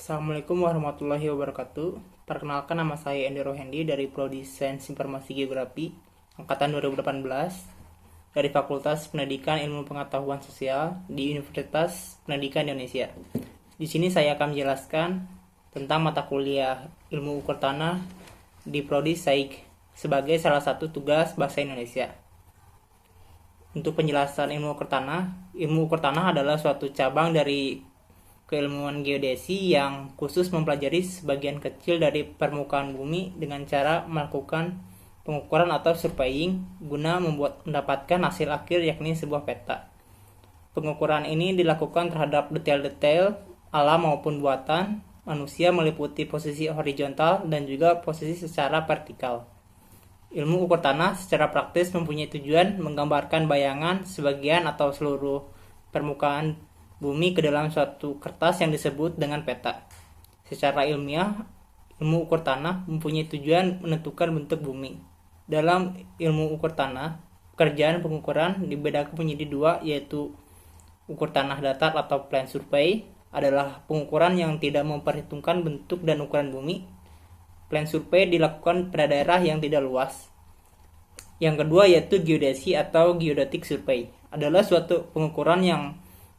Assalamualaikum warahmatullahi wabarakatuh. Perkenalkan, nama saya Endi Rohendi dari Prodi Sains Informasi Geografi angkatan 2018 dari Fakultas Pendidikan Ilmu Pengetahuan Sosial di Universitas Pendidikan Indonesia. Di sini saya akan menjelaskan tentang mata kuliah Ilmu Ukur Tanah di Prodi Saig sebagai salah satu tugas bahasa Indonesia. Untuk penjelasan ilmu ukur tanah adalah suatu cabang dari keilmuan geodesi yang khusus mempelajari sebagian kecil dari permukaan bumi dengan cara melakukan pengukuran atau surveying guna mendapatkan hasil akhir, yakni sebuah peta. Pengukuran ini dilakukan terhadap detail-detail alam maupun buatan manusia, meliputi posisi horizontal dan juga posisi secara vertikal. Ilmu ukur tanah secara praktis mempunyai tujuan menggambarkan bayangan sebagian atau seluruh permukaan bumi ke dalam suatu kertas yang disebut dengan peta. Secara ilmiah, ilmu ukur tanah mempunyai tujuan menentukan bentuk bumi. Dalam ilmu ukur tanah, pekerjaan pengukuran dibedakan menjadi dua, yaitu ukur tanah datar atau plan survey adalah pengukuran yang tidak memperhitungkan bentuk dan ukuran bumi. Plan survey dilakukan pada daerah yang tidak luas. Yang kedua yaitu geodesi atau geodetic survey, adalah suatu pengukuran yang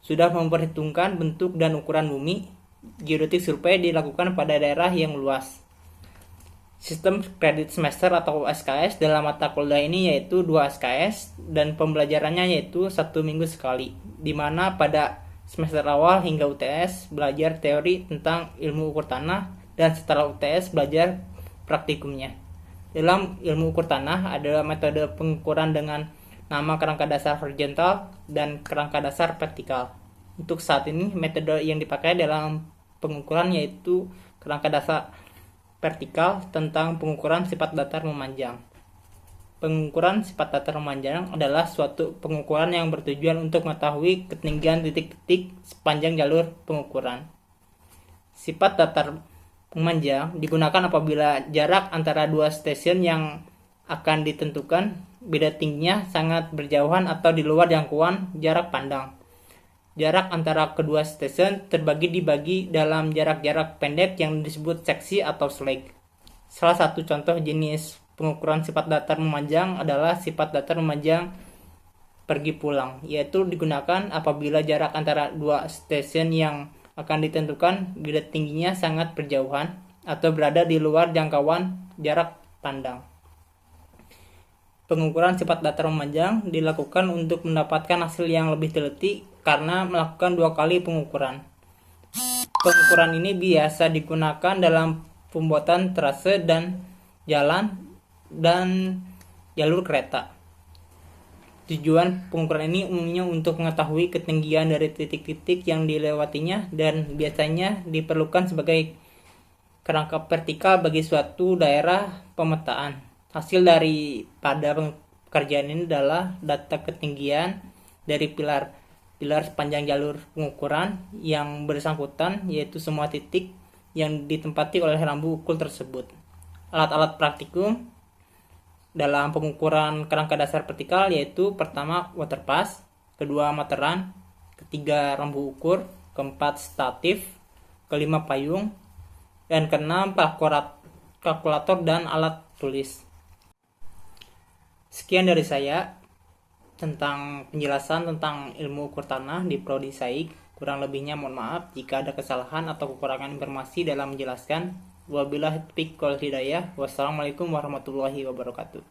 sudah memperhitungkan bentuk dan ukuran bumi. Geodetic survey dilakukan pada daerah yang luas. Sistem kredit semester atau SKS dalam mata kuliah ini yaitu 2 SKS dan pembelajarannya yaitu 1 minggu sekali, di mana pada semester awal hingga UTS belajar teori tentang ilmu ukur tanah dan setelah UTS belajar praktikumnya. Dalam ilmu ukur tanah adalah metode pengukuran dengan nama kerangka dasar horizontal dan kerangka dasar vertikal. Untuk saat ini metode yang dipakai dalam pengukuran yaitu kerangka dasar vertikal tentang pengukuran sifat datar memanjang. Pengukuran sifat datar memanjang adalah suatu pengukuran yang bertujuan untuk mengetahui ketinggian titik-titik sepanjang jalur pengukuran. Sifat datar memanjang digunakan apabila jarak antara dua stasiun yang akan ditentukan beda tingginya sangat berjauhan atau di luar jangkauan jarak pandang. Jarak antara kedua stasiun dibagi dalam jarak-jarak pendek yang disebut seksi atau slag. Salah satu contoh jenis pengukuran sifat datar memanjang adalah sifat datar memanjang pergi pulang, yaitu digunakan apabila jarak antara dua stasiun yang akan ditentukan beda tingginya sangat berjauhan atau berada di luar jangkauan jarak pandang. Pengukuran sifat datar memanjang dilakukan untuk mendapatkan hasil yang lebih teliti karena melakukan 2 kali pengukuran. Pengukuran ini biasa digunakan dalam pembuatan trase dan jalan dan jalur kereta. Tujuan pengukuran ini umumnya untuk mengetahui ketinggian dari titik-titik yang dilewatinya dan biasanya diperlukan sebagai kerangka vertikal bagi suatu daerah pemetaan. Hasil daripada pekerjaan ini adalah data ketinggian dari pilar sepanjang jalur pengukuran yang bersangkutan, yaitu semua titik yang ditempati oleh rambu ukur tersebut. Alat-alat praktikum dalam pengukuran kerangka dasar vertikal yaitu pertama waterpass, kedua meteran, ketiga rambu ukur, keempat statif, kelima payung, dan keenam kalkulator dan alat tulis. Sekian dari saya tentang penjelasan tentang ilmu ukur tanah di Prodi Saig. Kurang lebihnya mohon maaf jika ada kesalahan atau kekurangan informasi dalam menjelaskan. Wabillahi taufiq wal hidayah. Wassalamualaikum warahmatullahi wabarakatuh.